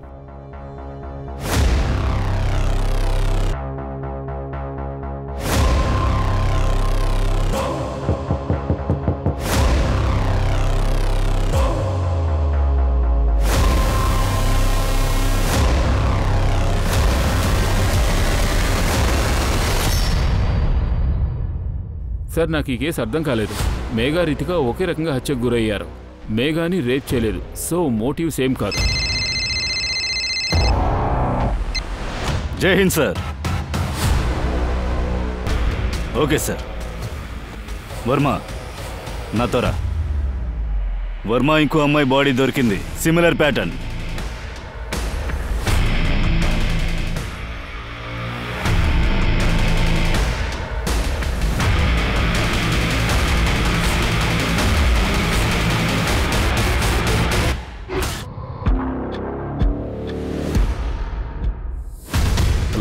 సార్, నాకు ఈ కేసు అర్థం కాలేదు. మేఘా రితిక ఒకే రకంగా హత్యకు గురయ్యారు. మేఘాని రేప్ చేయలేదు, సో మోటివ్ సేమ్ కాదు. జై Hind sir. Okay sir. Varma నాతో రా. వర్మ ఇంకో అమ్మాయి బాడీ దొరికింది, సిమిలర్ ప్యాటర్న్.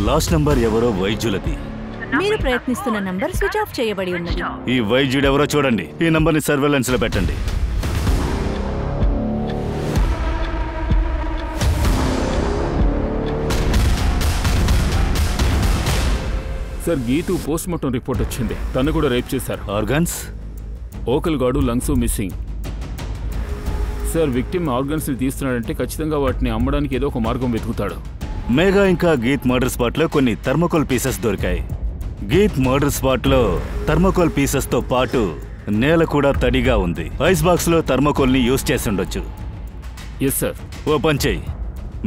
లాస్ట్ నంబర్ ఎవరో వైద్యులది. మీరు ప్రయత్నిస్తున్న నంబర్ స్విచ్ ఆఫ్ చేయబడి ఉన్నది. ఈ వైద్యుడు ఎవరో చూడండి. ఈ నంబర్ని సర్వేలెన్స్ లో పెట్టండి. Sir, Geetu post mortem report వచ్చింది. తను కూడా రేప్ చేశారు. ఆర్గన్స్? ఓకల్ గాడు, lungs missing. Sir, victim organs ని తీస్తున్నాడంటే ఖచ్చితంగా వాటిని అమ్మడానికి ఏదో ఒక మార్గం వెతుకుతాడు. మేఘా ఇంకా గీత్ మర్డర్ స్పాట్ లో కొన్ని థర్మోకోల్ పీసెస్ దొరికాయి. గీత్ మర్డర్ స్పాట్ లో థర్మోకోల్ పీసెస్ తో పాటు నేల కూడా తడిగా ఉంది. ఐస్ బాక్స్ లో థర్మోకోల్ ని యూజ్ చేసి ఉండొచ్చు. Yes sir. ఓ పని చెయ్యి.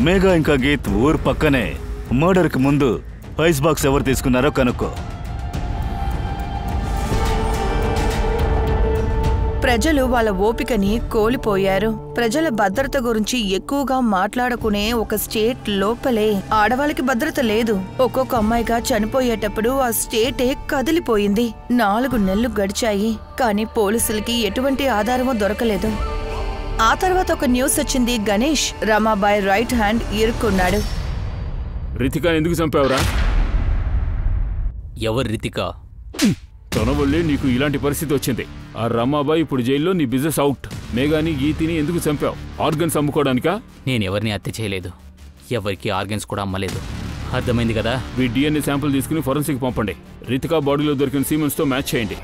మేఘా ఇంకా గీత్ ఊరు పక్కనే మర్డర్ కి ముందు ఐస్ బాక్స్ ఎవరు తీసుకున్నారో కనుక్కో. ప్రజలు వాళ్ళ ఓపికని కోల్పోయారు. ప్రజల భద్రత గురించి ఎక్కువగా మాట్లాడుకునే ఒక స్టేట్ లోపలే ఆడవాళ్ళకి భద్రత లేదు. ఒక్కొక్క అమ్మాయిగా చనిపోయేటప్పుడు ఆ స్టేటే కదిలిపోయింది. 4 నెలలు గడిచాయి, కానీ పోలీసులకి ఎటువంటి ఆధారమూ దొరకలేదు. ఆ తర్వాత ఒక న్యూస్ వచ్చింది. గణేష్ రమాబాయ్ రైట్ హ్యాండ్ ఇరుక్కున్నాడు. రితిక ఎందుకు చంపావురా? ఎవరు రితిక? తన వల్లే నీకు ఇలాంటి పరిస్థితి వచ్చింది. ఆ రమాబాయ్ ఇప్పుడు జైల్లో, నీ బిజినెస్ అవుట్. మేఘాని గీతిని ఎందుకు చంపావు? ఆర్గన్స్ అమ్ముకోవడానికా? నేను ఎవరిని హత్య చేయలేదు, ఎవరికి ఆర్గన్స్ కూడా అమ్మలేదు. అర్థమైంది కదా? మీ డిఎన్ఏ శాంపుల్ తీసుకుని ఫోరెన్సిక్ పంపండి. రితికా బాడీలో దొరికిన సీమెన్స్ తో మ్యాచ్ చేయండి.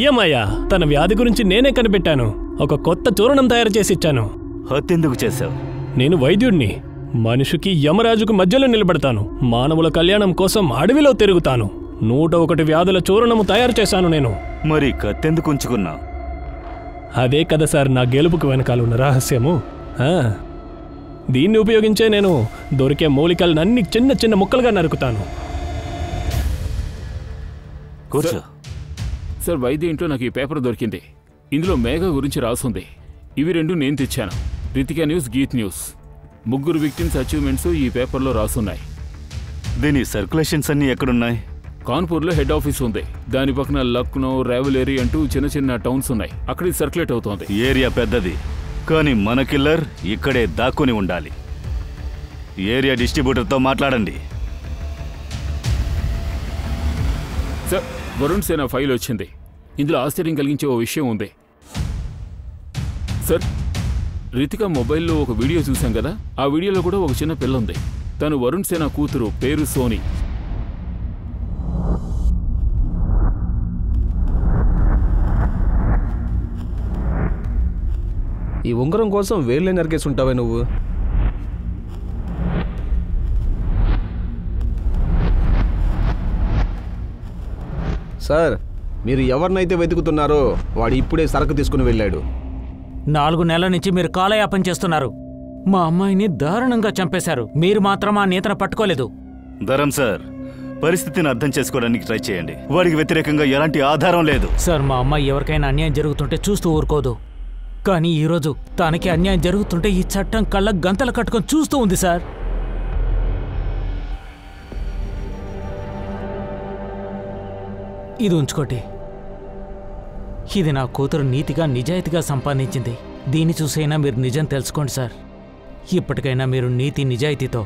ఏమయ్యా, తన వ్యాధి గురించి నేనే కనిపెట్టాను. ఒక కొత్త చూర్ణం తయారు చేసి ఇచ్చాను. హత్యెందుకు చేశావు? నేను వైద్యుడిని. మనిషికి యమరాజుకు మధ్యలో నిలబడతాను. మానవుల కళ్యాణం కోసం అడవిలో తిరుగుతాను. 101 వ్యాధుల చూర్ణము తయారు చేశాను నేను. మరి కత్తెందుకు ఉంచుకున్నా? అదే కదా సార్ నా గెలుపుకు వెనకాలన్న రహస్యము. దీన్ని ఉపయోగించే నేను దొరికే మూలికలన్నీ చిన్న చిన్న ముక్కలుగా నరుకుతాను. కూర్చో. సార్, వైద్య ఇంట్లో నాకు ఈ పేపర్ దొరికింది. ఇందులో మేఘ గురించి రాసుంది. ఇవి 2 నేను తెచ్చాను. Ritika news, Geet news. 3 victims achievements ఈ పేపర్లో రాసున్నాయి. దీని సర్క్యులేషన్స్ అన్నీ ఎక్కడున్నాయి? కాన్పూర్లో హెడ్ ఆఫీస్ ఉంది. దాని పక్కన లక్నో, రావెలేరీ అంటూ చిన్న చిన్న టౌన్స్ ఉన్నాయి. అక్కడికి సర్క్యులేట్ అవుతోంది. ఏరియా పెద్దది, కానీ మన కిల్లర్ ఇక్కడే దాక్కుని ఉండాలి. ఏరియా డిస్ట్రిబ్యూటర్తో మాట్లాడండి. సార్, వరుణ్ సేన ఫైల్ వచ్చింది. ఇందులో ఆశ్చర్యం కలిగించే ఓ విషయం ఉంది. సార్, రితిక మొబైల్లో ఒక వీడియో చూసాం కదా, ఆ వీడియోలో కూడా ఒక చిన్న పిల్ల ఉంది. తను వరుణ్ సేన కూతురు, పేరు సోని. ఈ ఉంగరం కోసం వేళ్ళే నరికేసి ఉంటావే నువ్వు. సార్, మీరు ఎవరినైతే వెతుకుతున్నారో వాడు ఇప్పుడే సరకు తీసుకుని వెళ్ళాడు. 4 నెలల నుంచి మీరు కాలయాపన చేస్తున్నారు. మా అమ్మాయిని దారుణంగా చంపేశారు. మీరు మాత్రం ఆ నేతను పట్టుకోలేదు. ధరం సార్, పరిస్థితిని అర్థం చేసుకోవడానికి ట్రై చేయండి. వాడికి వ్యతిరేకంగా ఎలాంటి ఆధారం లేదు. సార్ మా అమ్మాయి ఎవరికైనా అన్యాయం జరుగుతుంటే చూస్తూ ఊరుకోదు. కానీ ఈరోజు తనకి అన్యాయం జరుగుతుంటే ఈ చట్టం కళ్ళకు గంతలు కట్టుకొని చూస్తూ ఉంది సార్. ఇది ఉంచుకోండి. ఇది నా కూతురు నీతిగా నిజాయితీగా సంపాదించింది. దీన్ని చూసైనా మీరు నిజం తెలుసుకోండి సార్. ఇప్పటికైనా మీరు నీతి నిజాయితీతో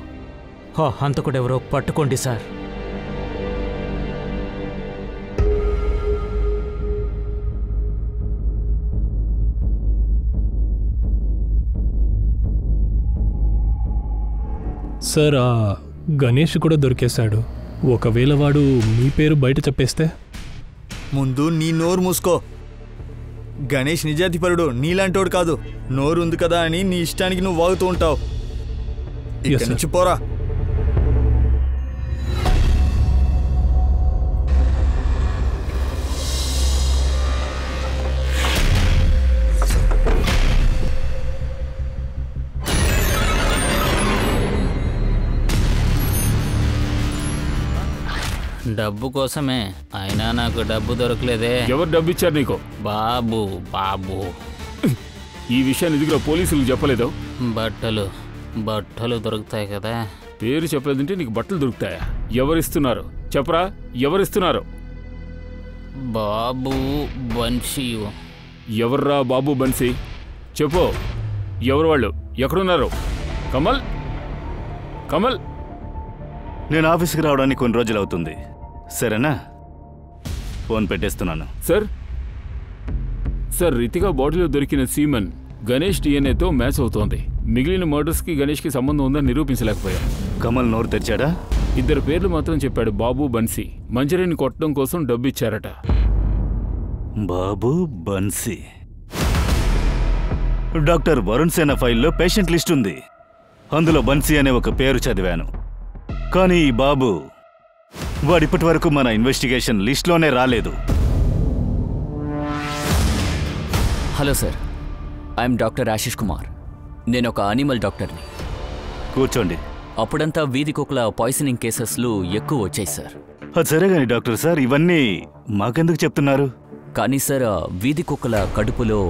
హంతకుడెవరో పట్టుకోండి సార్. సార్ ఆ గణేష్ కూడా దొరికేశాడు. ఒకవేళ వాడు మీ పేరు బయట చెప్పేస్తే? ముందు నీ నోరు మూసుకో. గణేష్ నిజాయితీపరుడు, నీలాంటోడు కాదు. నోరు ఉంది కదా అని నీ ఇష్టానికి నువ్వు వాగుతూ ఉంటావు. ఇక్కడి నుంచి పోరా. డబ్బు కోసమే, అయినా నాకు డబ్బు దొరకలేదే. ఎవరు డబ్బు ఇచ్చారు నీకు? బాబు. బాబు ఈ విషయాన్ని ఇదిగో పోలీసులకు చెప్పలేదు. బట్టలు దొరుకుతాయి కదా. పేరు చెప్పలేదంటే నీకు బట్టలు దొరుకుతాయా? ఎవరిస్తున్నారు చెప్పరా? ఎవరిస్తున్నారు? బాబు బన్సీ. ఎవర్రా బాబు బన్సీ? చెప్పు, ఎవరు వాళ్ళు? ఎక్కడున్నారు? కమల్, కమల్. నేను ఆఫీస్కి రావడానికి కొన్ని రోజులు అవుతుంది, సరేనా? ఫోన్ పెట్టేస్తున్నాను. సార్ రితికా బాడీలో దొరికిన సీమన్ గణేష్ డిఎన్ఏతో మ్యాచ్ అవుతోంది. మిగిలిన మర్డర్స్కి గణేష్కి సంబంధం ఉందని నిరూపించలేకపోయా. కమల్ నోరు తెచ్చాడా? 2 పేర్లు మాత్రం చెప్పాడు, బాబు బన్సీ. మంజరిని కొట్టడం కోసం డబ్బు ఇచ్చారట. బాబు బన్సీ. డాక్టర్ వరుణ్ సేన ఫైల్లో పేషెంట్ లిస్ట్ ఉంది. అందులో బన్సీ అనే ఒక పేరు చదివాను. కానీ ఈ బాబు వాడిప్పటి వరకు మన ఇన్వెస్టిగేషన్ లిస్ట్లోనే రాలేదు. Hello sir, I'm doctor Ashish Kumar. నేను ఒక అనిమల్ డాక్టర్ని. కూర్చోండి. అప్పుడంతా వీధి కుక్కల పాయిజనింగ్ కేసెస్లు ఎక్కువ వచ్చాయి సార్. అది సరే కానీ డాక్టర్ సార్, ఇవన్నీ మాకెందుకు చెప్తున్నారు? కానీ సార్, వీధి కుక్కల కడుపులో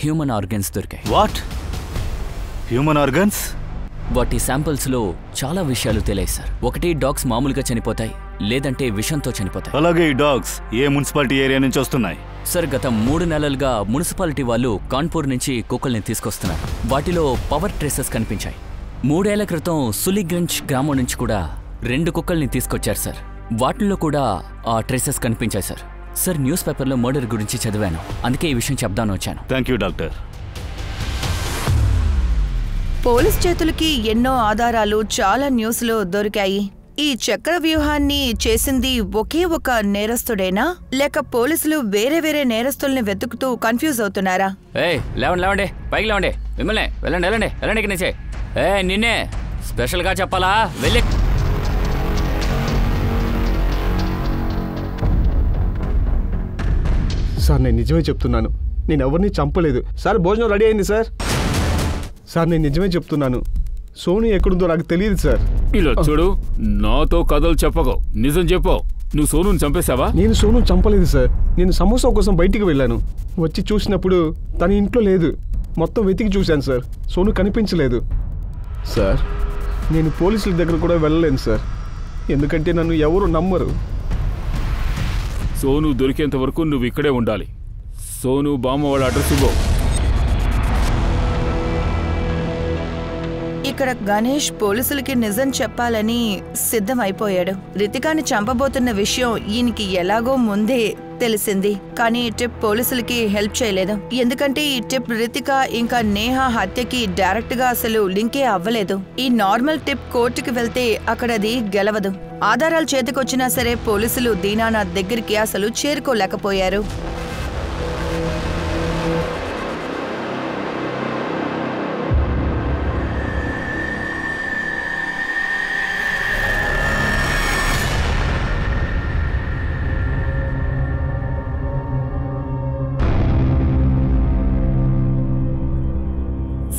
హ్యూమన్ ఆర్గన్స్ దొరికాయి. వాట్? Human organs? వాటి శాంపిల్స్లో చాలా విషయాలు తెలియాయి సార్. ఒకటి, డాగ్స్ మామూలుగా చనిపోతాయి, లేదంటే విషంతో చనిపోతాయి. అలాగే ఈ డాగ్స్ ఏ మున్సిపాలిటీ ఏరియా నుంచి వస్తున్నాయి? సార్, గత 3 నెలలుగా మున్సిపాలిటీ వాళ్ళు కాన్పూర్ నుంచి కుక్కల్ని తీసుకొస్తున్నారు. వాటిలో పవర్ ట్రేసెస్ కనిపించాయి. 3 ఏళ్ల క్రితం సులిగంజ్ గ్రామం నుంచి కూడా 2 కుక్కల్ని తీసుకొచ్చారు సార్. వాటిల్లో కూడా ఆ ట్రేసెస్ కనిపించాయి సార్. సార్, న్యూస్ పేపర్లో మర్డర్ గురించి చదివాను, అందుకే ఈ విషయం చెప్దాను వచ్చాను. Thank you doctor. పోలీస్ చేతులకి ఎన్నో ఆధారాలు చాలా న్యూస్లో దొరికాయి. ఈ చక్ర వ్యూహాన్ని చేసింది ఒకే ఒక నేరస్తుడేనా, లేక పోలీసులు వేరే వేరే నేరస్తుల్ని వెతుకుతూ కన్ఫ్యూజ్ అవుతున్నారా? లేవండి, పైకి లేవండి. మిమ్మల్ని వెళ్ళండి ఇక్కడి నుంచే. నిన్నే స్పెషల్గా చెప్పాలా? వెళ్ళి. సార్, నేను నిజమే చెప్తున్నాను. నేను ఎవరిని చంపలేదు సార్. భోజనం రెడీ అయింది సార్. సార్, నేను నిజమే చెప్తున్నాను. సోను ఎక్కడుందో నాకు తెలియదు సార్. ఇలా చూడు, నాతో కథలు చెప్పకు, నిజం చెప్పు. నువ్వు సోనుని చంపేశావా? నేను సోను చంపలేదు సార్. నేను సమోసా కోసం బయటికి వెళ్ళాను. వచ్చి చూసినప్పుడు తన ఇంట్లో లేదు. మొత్తం వెతికి చూశాను సార్, సోను కనిపించలేదు. సార్, నేను పోలీసుల దగ్గర కూడా వెళ్ళలేను సార్, ఎందుకంటే నన్ను ఎవరు నమ్మరు. సోను దొరికేంత వరకు నువ్వు ఇక్కడే ఉండాలి. సోను బామ్మ వాళ్ళ అడ్రస్ ఇవ్వు. ఇక్కడ గణేష్ పోలీసులకి నిజం చెప్పాలని సిద్ధమైపోయాడు. రితికాని చంపబోతున్న విషయం ఈయనకి ఎలాగో ముందే తెలిసింది. కానీ ఈ టిప్ పోలీసులకి హెల్ప్ చేయలేదు. ఎందుకంటే ఈ టిప్ రితిక ఇంకా నేహ హత్యకి డైరెక్ట్ గా అసలు లింకే అవ్వలేదు. ఈ నార్మల్ టిప్ కోర్టుకి వెళ్తే అక్కడది గెలవదు. ఆధారాలు చేతికొచ్చినా సరే పోలీసులు దీనానాథ్ దగ్గరికి అసలు చేరుకోలేకపోయారు.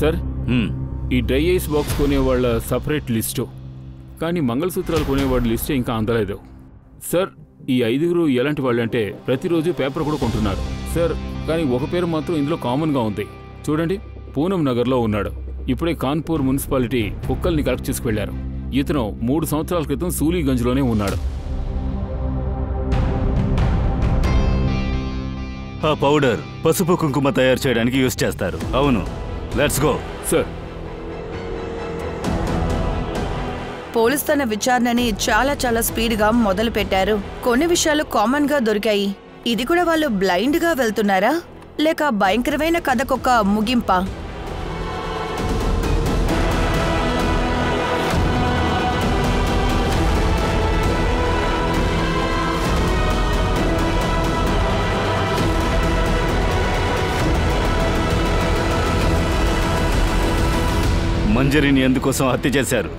సార్, ఈ డ్రై ఐస్ బాక్స్ కొనే వాళ్ళ సపరేట్ లిస్టు కానీ మంగళసూత్రాలు కొనేవాడి లిస్టే ఇంకా అందలేదు. సార్, ఈ 5గురు ఎలాంటి వాళ్ళంటే ప్రతిరోజు పేపర్ కూడా కొంటున్నారు సార్. కానీ ఒక పేరు మాత్రం ఇందులో కామన్గా ఉంది. చూడండి, పూనం నగర్లో ఉన్నాడు. ఇప్పుడే కాన్పూర్ మున్సిపాలిటీ కుక్కల్ని కలెక్ట్ చేసుకువెళ్లారు. ఇతను 3 సంవత్సరాల క్రితం సూలీగంజ్లోనే ఉన్నాడు. ఆ పౌడర్ పసుపు కుంకుమ తయారు చేయడానికి యూజ్ చేస్తారు. అవును, లెట్స్ గో. సార్, పోలీస్ తన విచారణని చాలా స్పీడ్గా మొదలు పెట్టారు. కొన్ని విషయాలు కామన్గా దొరికాయి. ఇది కూడా వాళ్ళు బ్లైండ్గా వెళ్తున్నారా, లేక భయంకరమైన కథకొక ముగింపా? మంజరిని ఎందుకోసం హత్య చేశారు?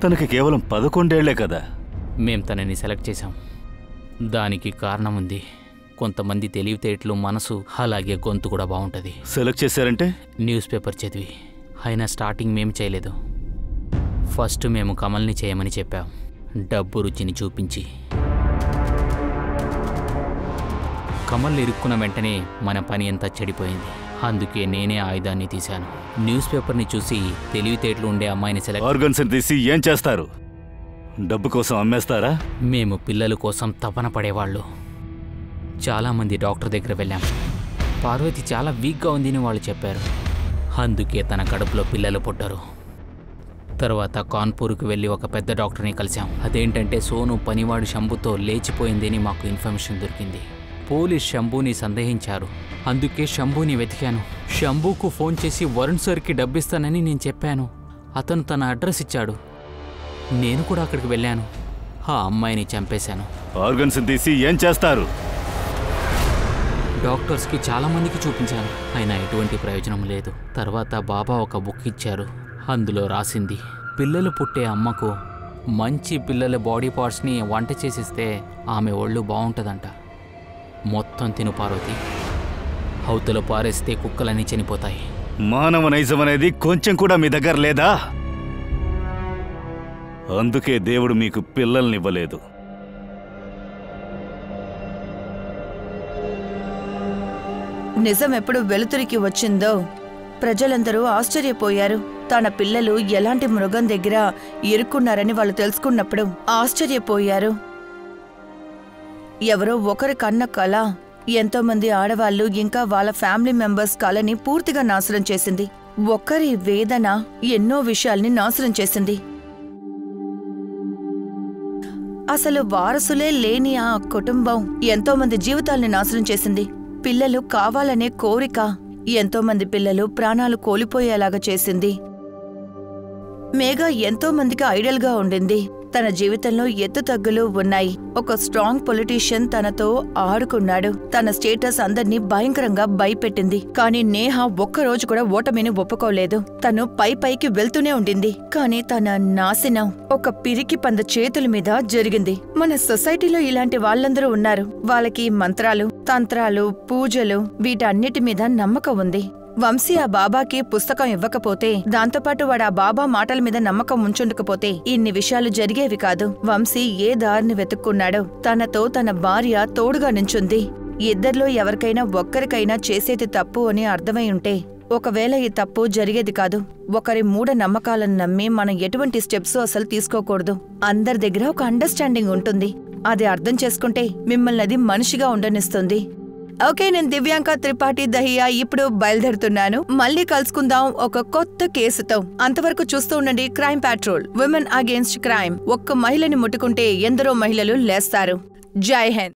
తనకి కేవలం 11 ఏళ్లే కదా. మేం తనని సెలెక్ట్ చేశాం. దానికి కారణం ఉంది. కొంతమంది తెలివితేటలు, మనసు, అలాగే గొంతు కూడా బాగుంటుంది. సెలెక్ట్ చేశారంటే? న్యూస్ పేపర్ చదివి. అయినా స్టార్టింగ్ మేము చేయలేదు. ఫస్ట్ మేము కమల్ని చేయమని చెప్పాం, డబ్బు రుచిని చూపించి. కమల్ ఇరుక్కున్న వెంటనే మన పని అంతా చెడిపోయింది. అందుకే నేనే ఆయుధాన్ని తీశాను. న్యూస్ పేపర్ని చూసి తెలివితేటలు ఉండే అమ్మాయిని సెలెక్ట్. ఆర్గన్స్ తీసి ఏం చేస్తారు? డబ్బు కోసం అమ్మేస్తారా? మేము పిల్లల కోసం తపన పడేవాళ్ళు. చాలామంది డాక్టర్ దగ్గర వెళ్ళాం. పార్వతి చాలా వీక్గా ఉందని వాళ్ళు చెప్పారు. అందుకే తన కడుపులో పిల్లలు పుట్టారు. తర్వాత కాన్పూర్కి వెళ్ళి ఒక పెద్ద డాక్టర్ని కలిసాం. అదేంటంటే సోను పనివాడు శంభుతో లేచిపోయిందని మాకు ఇన్ఫర్మేషన్ దొరికింది. పోలీస్ శంభుని సందేహించారు. అందుకే శంభుని వెతికాను. శంభుకు ఫోన్ చేసి వరుణ్ సార్కి డబ్బిస్తానని నేను చెప్పాను. అతను తన అడ్రస్ ఇచ్చాడు. నేను కూడా అక్కడికి వెళ్ళాను. ఆ అమ్మాయిని చంపేశాను. ఆర్గన్స్ తీసి ఏం చేస్తారు? డాక్టర్స్కి చాలామందికి చూపించాను, అయినా ఎటువంటి ప్రయోజనం లేదు. తర్వాత బాబా ఒక బుక్ ఇచ్చారు. అందులో రాసింది, పిల్లలు పుట్టే అమ్మకు మంచి పిల్లల బాడీ పార్ట్స్ని వంట చేసిస్తే ఆమె ఒళ్ళు బాగుంటుందంట. మొత్తం తిను పార్వతి, హౌతలో పారేస్తే కుక్కలన్నీ చనిపోతాయి. మానవ నైజం అనేది కొంచెం కూడా మీ దగ్గర లేదా? అందుకే దేవుడు మీకు పిల్లల్నివ్వలేదు. నిజం ఎప్పుడు వెలుతురికి వచ్చిందో ప్రజలందరూ ఆశ్చర్యపోయారు. తన పిల్లలు ఎలాంటి మృగం దగ్గర ఇరుక్కున్నారని వాళ్ళు తెలుసుకున్నప్పుడు ఆశ్చర్యపోయారు. ఎవరో ఒకరి కన్న కళ ఎంతోమంది ఆడవాళ్లు ఇంకా వాళ్ళ ఫ్యామిలీ మెంబర్స్ కళని పూర్తిగా నాశనం చేసింది. ఒక్కరి వేదన ఎన్నో విషయాల్ని నాశనం చేసింది. అసలు వారసులే లేని ఆ కుటుంబం ఎంతోమంది జీవితాల్ని నాశనం చేసింది. పిల్లలు కావాలనే కోరిక ఎంతోమంది పిల్లలు ప్రాణాలు కోల్పోయేలాగా చేసింది. మేఘా ఎంతోమందికి ఐడల్గా ఉండింది. తన జీవితంలో ఎత్తుతగ్గులు ఉన్నాయి. ఒక స్ట్రాంగ్ పొలిటీషియన్ తనతో ఆడుకున్నాడు. తన స్టేటస్ అందర్నీ భయంకరంగా భయపెట్టింది. కానీ నేహ ఒక్కరోజు కూడా ఓటమిని ఒప్పుకోలేదు. తను పైకి వెళ్తూనే ఉండింది. కానీ తన నాశనం ఒక పిరికి పంద చేతుల మీద జరిగింది. మన సొసైటీలో ఇలాంటి వాళ్ళందరూ ఉన్నారు. వాళ్ళకి మంత్రాలు, తంత్రాలు, పూజలు వీటన్నిటి మీద నమ్మకం ఉంది. వంశీ ఆ బాబాకి పుస్తకం ఇవ్వకపోతే, దాంతోపాటు వాడు ఆ బాబా మాటల మీద నమ్మకం ఉంచుండకపోతే ఇన్ని విషయాలు జరిగేవి కాదు. వంశీ ఏ దారిని వెతుక్కున్నాడో తనతో తన భార్య తోడుగా నించుంది. ఇద్దర్లో ఎవరికైనా ఒక్కరికైనా చేసేది తప్పు అని అర్థమై ఉంటే ఒకవేళ ఈ తప్పు జరిగేది కాదు. ఒకరి మూఢ నమ్మకాలను నమ్మి మనం ఎటువంటి స్టెప్స్ అసలు తీసుకోకూడదు. అందరి దగ్గర ఒక అండర్స్టాండింగ్ ఉంటుంది. అది అర్థం చేసుకుంటే మిమ్మల్ని అది మనిషిగా ఉండనిస్తుంది. ఓకే, నేను దివ్యాంక త్రిపాఠి దహియా ఇప్పుడు బయలుదేరుతున్నాను. మళ్ళీ కలుసుకుందాం ఒక కొత్త కేసుతో. అంతవరకు చూస్తూ ఉండండి crime patrol, women against crime. ఒక్క మహిళని ముట్టుకుంటే ఎందరో మహిళలు లేస్తారు. జై హింద్.